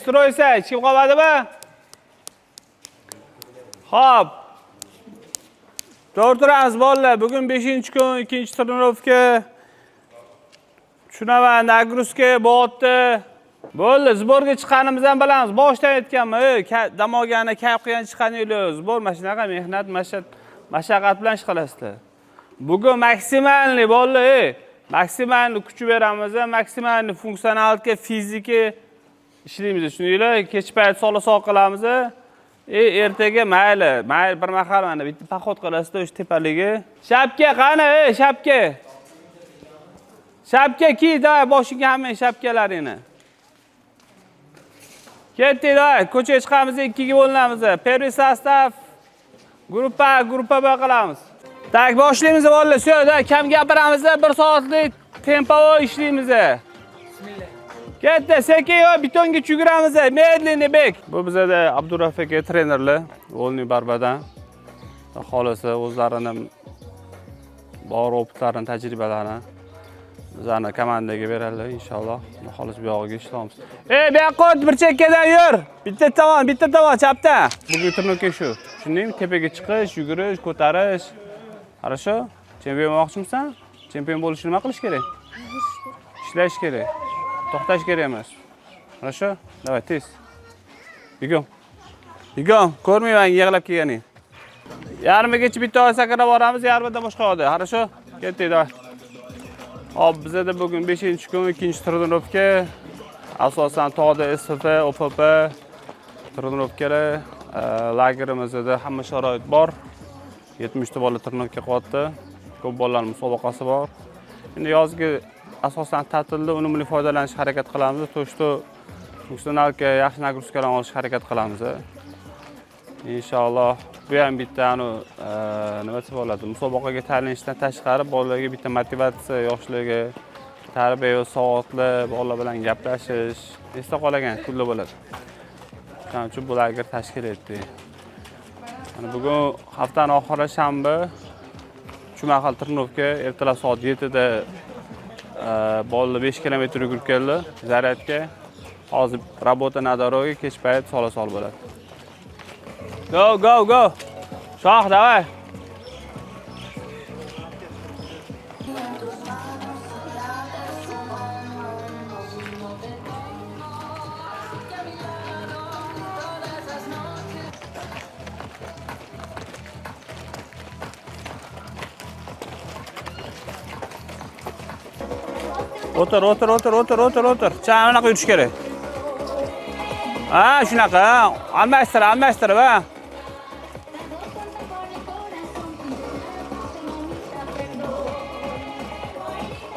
Stroysa, hech kim qolmadimi? Xo'p. To'g'ri bolalar, bugun 5-kun, ikkinchi trenirovka. Tushunaman, nagruska bo'pti. Bo'ldi, zborga chiqqanimizdan bilamiz. Boshdan aytganman, dam olganda kayf qilgan chiqqaninglar, zbor mana shunaqa mehnat, mashaqqat bilan ish qilasizlar. Bugun maksimalniy bolalar, maksimalniy kuch beramiz, maksimalniy funksionalga, fizika ishlaymiz. Shuninglar, kech payt solo-soq qilamiz. Ertaga mayli bir mahal mana bitta poxod qilasizlar o'sha tepaligi. Shapka qani, shapka. Shapka kiy, boshingga hamma shapkalaringni. Ketdik, ko'chaga chiqamiz, ikkiga bo'linamiz. Первый состав, gruppa qilamiz. Tak, boshlaymiz bolalar. Shu, kam gapiramiz, 1 soatlik tempo ishlaymiz. Bismillah. Ketdi, sekin betonga yuguramiz, medlenniy bek. Bu bizada Abdurafik aka trenerlar, Volniy Barbadan. Xolisi o'zlarini bor opitlarini, tajribalarini bizlarni komandaga beradilar inshaalloh. Xolis bu yog'iga ishlaymiz. Bu yoqqa bir chekkadan yur. Bitta tomon chapda. Bugun turnuka shu. Shuningdek, tepaga chiqish, yugurish, ko'tarish. Хорошо? Chempion bo'lmoqchimisan? Chempion bo'lish nima qilish kerak? Ishlash kerak. To'xtash kerak emas. Хорошо? Давай, tez. Bigom. Ko'rmayman yig'lab kelganing. Yarmigacha bitta sakrab boramiz, yarmida boshqa yoqda. Хорошо? Ketdik, давай. Hop, bizda bugun 5-kun, ikkinchi trenirovka. Asosan tog'da SFP, OPP trenirovkalar, lagerimizda hamma sharoit bor. 70 ta bola trenirovka qilyapti. Ko'p bolalar musobaqasi bor. Endi yozgi asosan ta'tilda unumli foydalanishga harakat qilamiz. To'shto funksionalga yaxshi nagruskalar olishga harakat qilamiz. Inshaalloh bu ham bitta nima bo'ladi? Musobaqaga tayyorlanishdan tashqari bolalarga bitta motivatsiya, yoshlarga tarbiya, soatlar, bolalar bilan gaplashish, esda qolgan kunlar bo'ladi. Shuning uchun bu lager tashkil etdik. Bugun haftaning oxiri shanba, jumahal trenirovka, ertalab soat 7 da bolalar 5 kilometr yugurib keldi zaryadga. Hozir работа на дороге, kech payt sola-sol bo'ladi. Go. Shoh, davay. O'tir. Chanaqa yurish kerak. Shunaqa, almashtirib,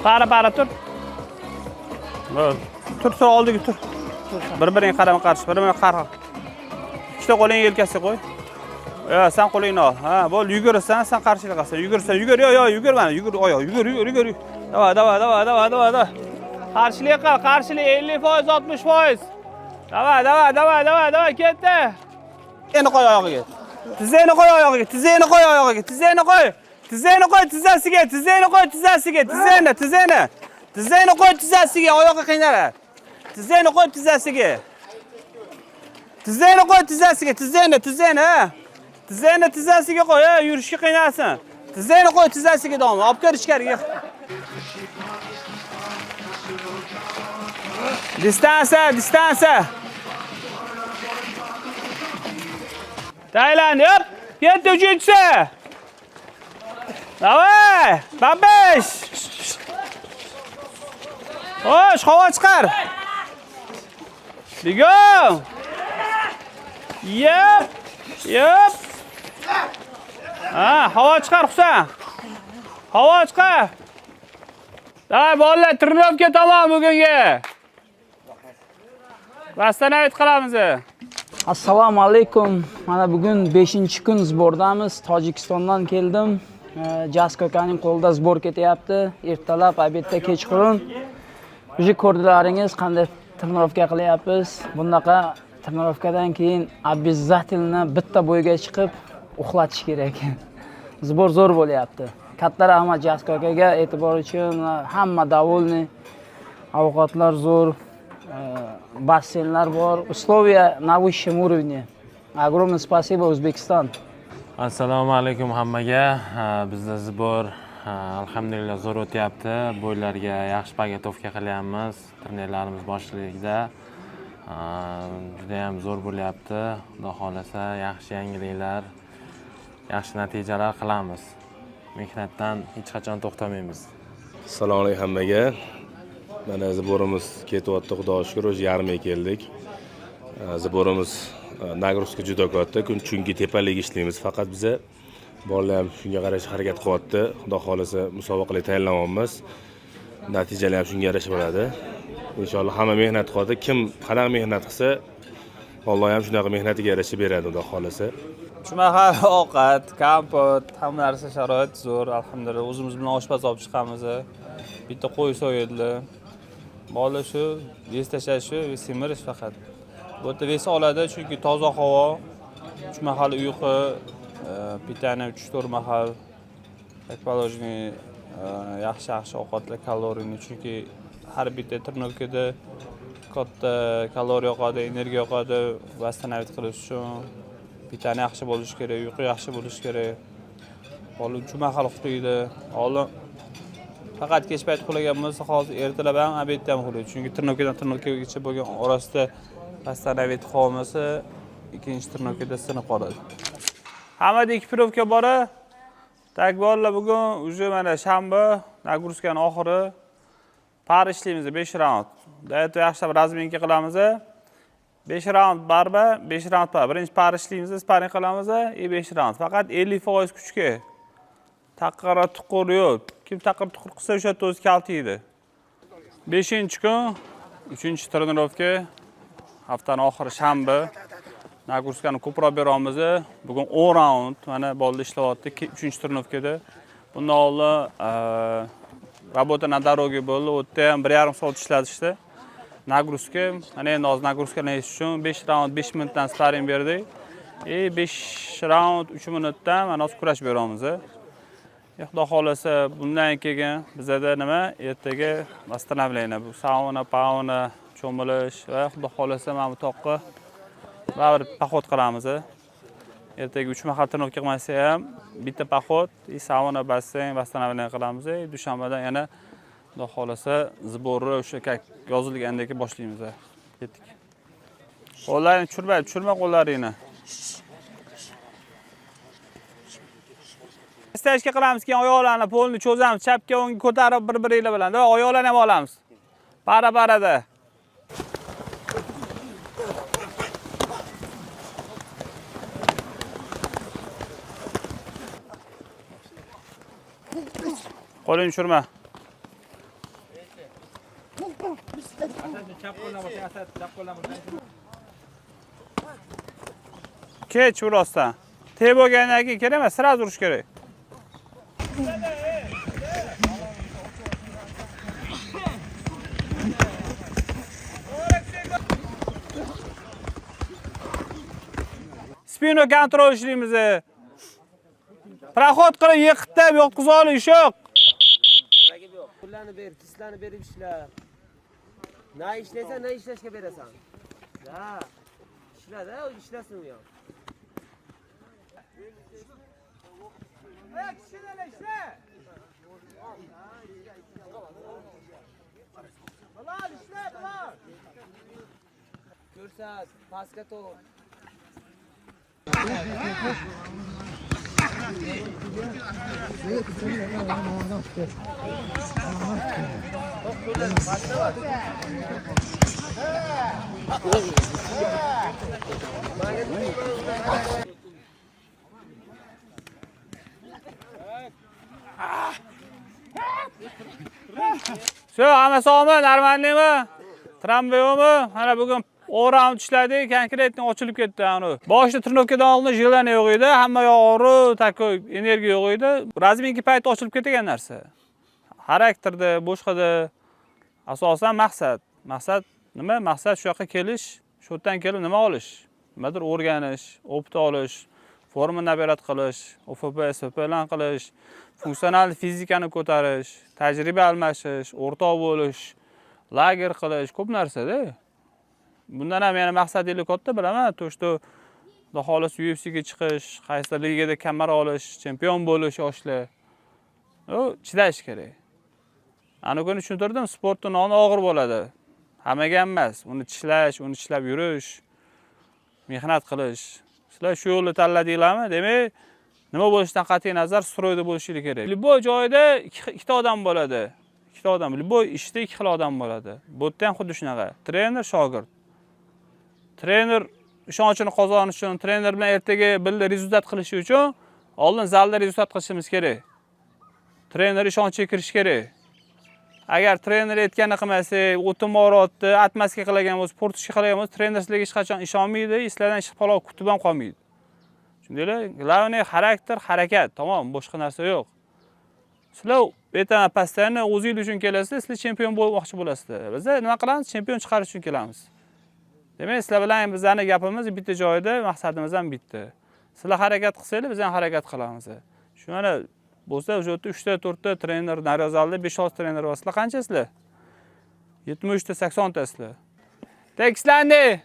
Para tur. Tur oldiga tur. Bir-biring qarama-qarshi, bir-biring qarg'a. Ikkita qo'lingni yelkasiga qo'y. Sen qo'lingni ol. Bo'l, yugurasan, sen qarshilik qilsan. Yugur, yugurma, yugur. Давай. Qarshilik qil, 50%, 60%. Давай, ketdi. Endi qo'y oyog'iga. Tizeni qo'y oyog'iga. Tizeni qo'y tizzasiga. Tizeni qo'y tizzasiga, oyoqqa qiynala. Tizeni qo'y tizzasiga. Tizeni tizzasiga qo'y, yurishga qiynalsin. Tizeni qo'y tizzasiga davom. Olib kir ichkariga. Distansa. Tayland, yop. Ketdi uchinchisi. Davay, babish. Xo'sh, havo chiqar. Bigom. Yep. Havo chiqar, Husan. Havo chiqar. Davay, bolalar, trenirovka tamom bugunga. Vastanavit qilamiz. Assalomu alaykum. Mana bugun 5-kun zbordamiz. Tojikistondan keldim. Jaskokaning qo'lida zbor ketyapti. Ertalab, obedda, kechqurun. O'zi ko'rdilaringiz qanday trenirovka qilyapmiz. Bunaqa trenirovkadan keyin обязательно bitta bo'yga chiqib uxlatish kerak. Zbor zo'r bo'lyapti. Katta rahmat Jaskokaga e'tibor uchun. Hamma davolni. Ovqatlar zo'r. basseynlar bor. Условия на высшем уровне. Огромное спасибо, O'zbekiston. Assalomu alaykum hammaga. Bizda zibor alhamdulillah zo'r o'tyapti. Bo'ylarga yaxshi paketovka qilyapmiz. Trenirlarimiz boshchiligida juda ham zo'r bo'lyapti. Xudo xolasa yaxshi yangiliklar, yaxshi natijalar qilamiz. Mehnatdan hech qachon to'xtamaymiz. Assalomu alaykum hammaga. Mana ziborimiz ketyapti, xudoga shukr, o'sha yarmiga keldik. Ziborimiz nagruzka juda katta, chunki tepalik ishlaymiz. Faqat biza bolalar ham shunga qarashga harakat qilyapti. Xudo xolasa musobaqaga tayyorlanamiz. Natijalar ham shunga yarasha bo'ladi. Inshaalloh hamma mehnat qiladi. Kim qanaqa mehnat qilsa, Alloh ham shunaqa mehnatiga yarasha beradi, xudo xolasa. Shumahal ovqat, kompot, hamma narsa sharoit zo'r, alhamdulillah. O'zimiz bilan oshpaz olib chiqamiz. Bitta qo'y so'yildi. Bola shu, ves tashlash, semirish faqat. Bu yerda ves oladi, chunki toza havo, 3 mahal uyqu, pitani 3-4 mahal, ekologiy, yaxshi ovqatlar kalorini, chunki har bitta trenirovkada katta kaloriya yo'qadi, energiya yo'qadi, vasstanavit qilish uchun pitani yaxshi bo'lishi kerak, uyqu yaxshi bo'lishi kerak. Bola 3 mahal uxlaydi. Olim faqat kech payt uxlagan bo'lsa, hozir ertalab ham, obedda ham uxlaydi. Chunki trenirovkadan trenirovkagacha bo'lgan orasida vasstanavit qolmasa, ikkinchi trenirovkada sinib qoladi. Hammada 2 pirovka bor. Tak bolalar bugun уже mana shanba, nagruzkaning oxiri. Par ishlaymiz 5 raund. Dayetni yaxshilab razminka qilamiz. 5 raund barba, 5 raund par. Birinchi par ishlaymiz, sparing qilamiz, 5 raund. Faqat 50% kuchga. Taqqa tuqur yo'q. Kim taqqa tuqur qilsa o'sha o'zi kaltiydi. 5-kun, 3-trenirovka. Haftaning oxiri shanba. Nagruzkani ko'proq beramiz. Bugun 10 raund mana bolalar ishlayapti 3-trenirovkada. Bundan oldin работа на дороге bo'ldi. U yerda ham 1,5 soat ishlatishdi. Nagruzka, mana endi hozir nagruzkalanish uchun 5 raund 5 minutdan sparing berdik. 5 raund 3 minutdan mana hozir kurash beramiz. Xudo xolasa bundan keyin bizada nima? Ertaga vasstanavleniya, bu sauna, pauna, cho'milish va xudo xolasa mana bu toqqa baribir poxod qilamiz. Ertaga 3 mahal trenirovka qilmasa ham bitta poxod, sauna, basseyn, vasstanavleniya qilamiz. Dushanbadan yana xudo xolasa ziborni o'sha yozilgandek boshlaymiz. Ketdik. Qo'llarini tushirma qo'llaringni. Stashka qilamiz, keyin oyoqlarni polni cho'zamiz, chapga o'ngga ko'tarib bir-biringlar bilan. Oyoqlarni ham olamiz. Para-parada. Qo'lingni tushirma. Kech urosdan. Tep bo'lgandan keyin kerak emas, siraz urish kerak. Spino kontrol ishlaymiz. Proxod qilib yiqitib yotqizib olish yo'q. Pullarni ber, kislarni berib ishla. Na ishlaysan, na ishlashga berasan. Ha. Ishla-da, ishlasin u ham. Ko'rsat, pastga to'g'ri. Shu, hammasi omi, normalnimi? Tramvaymi? Mana bugun 10 raund ishladik, konkretni ochilib ketdi ani. Boshida trenirovkadan oldin jelani yo'q edi, hamma yoq og'riq, takoy energiya yo'q edi. Razminka payti ochilib ketgan narsa. Xarakterda, boshqada asosan maqsad. Maqsad nima? Maqsad shu yoqqa kelish, shu yerdan kelib nima olish? Nimadir o'rganish, opit olish, forma nabarat qilish, OFP, SPlan qilish, funksional fizikani ko'tarish, tajriba almashish, o'rtoq bo'lish, lager qilish, ko'p narsada. Bundan ham yana maqsadingiz katta bilaman. To'shto Xudo xolos UFCga chiqish, qaysidir ligada kamar olish, chempion bo'lish yoshlar. O chidash kerak. Ana kuni tushuntirdim, sportning noni og'ir bo'ladi. Hammaga emas, uni tishlash, uni tishlab yurish, mehnat qilish. Sizlar shu yo'lni tanladinglarmi? Demak, nima bo'lishidan qat'iy nazar stroyda bo'lishingiz kerak. Liboy joyda ikkita odam bo'ladi. Ikkita odam, liboy ishda ikki xil odam bo'ladi. Bu yerda ham xuddi shunaqa. Trener, shogird. Trener ishonchini qozonish uchun, trener bilan ertaga birga rezultat qilish uchun oldin zalda rezultat qilishimiz kerak. Trener ishonchiga kirish kerak. Agar trener aytganini qilmasak, o'timorotni atmaska qilgan bo'lsa, sportishga qilgan bo'lsa, trener sizlarga hech qachon ishonmaydi, sizlardan ish palov kutib ham qolmaydi. Tushundinglar? Главное xarakter, harakat, tamom, boshqa narsa yo'q. Sizlar aytaman, pastani o'zingiz uchun kelasizlar, sizlar chempion bo'lmoqchi bo'lasizlar. Biz nima qilamiz? Chempion chiqarish uchun kelamiz. Demak, sizlar bilan bizning gapimiz bitta joyda, maqsadimiz ham bitta. Sizlar harakat qilsanglar, biz ham harakat qilamiz. Shu mana bo'lsa, o'sha yerda 3 ta, 4 ta trener, Naryozalda 5-6 trener bor. Sizlar qanchasizlar? 70 ta, 80 tasizlar. Tekstlandi.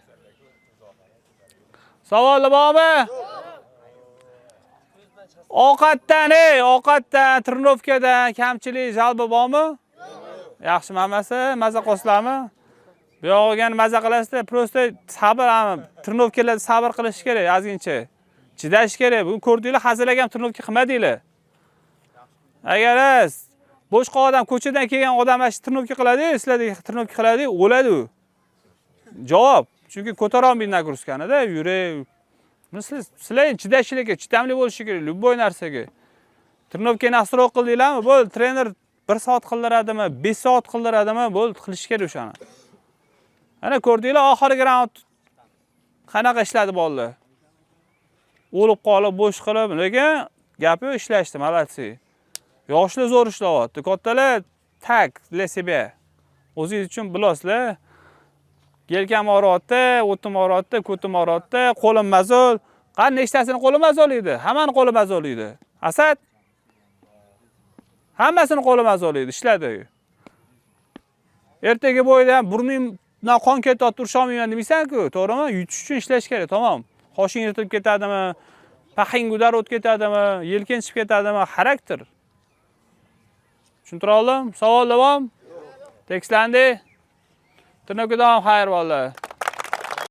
Savollar bormi? Ovqatdan, trenirovkadan kamchilik, jalbi bormi? Yaxshi, hammasi maza qilsizlarmi? Bu yo'g'an maza qilasizlar, prosta sabr, trenirovkalarda sabr qilish kerak, ozgincha. Chidash kerak. Bugun ko'rdinglar, hazilagam trenirovka qilmadinglar. Agar boshqa odam ko'chadan kelgan odam mana shu trenirovka qiladi, sizlardek trenirovka qiladi, o'ladi u. Javob. Chunki ko'tara olmaydi nagruskani-da, yurak. Sizlar chidashlik kerak, chidamli bo'lish kerak, любой narsaga. Trenirovkani asro qildinglarmi? Bo'ldi, trener 1 soat qildiradimi, 5 soat qildiradimi, bo'ldi, qilish kerak o'shani. Ana ko'rdinglar, oxirgi raund qanaqa ishladi bolalar. O'lib qolib, bo'sh qilib, lekin gapi ishlashdi, malatsi. Yoshlar zo'r ishlayapti, kattalar tak для себя. O'zingiz uchun bilosizlar. Yelkam og'riyapti, o'tim og'riyapti, ko'tim og'riyapti, qo'lim mazol. Qani nechtasini qo'li mazoliydi? Hammani qo'li mazoliydi. Asad hammasini qo'li mazoliydi, ishladi. Ertaga bo'yda burnimdan qon ketyapti, turisha olmayman demaysan-ku, to'g'rimi? Yutish uchun ishlash kerak, tamom. Qoshing yirtilib ketadimi? Paxing o'tib ketadimi? Yelkan chiqib ketadimi? Xarakter. Tushuntira oldim? Savollar bormi? Tekstlandi. Tirnoqdan xayr, vallahi.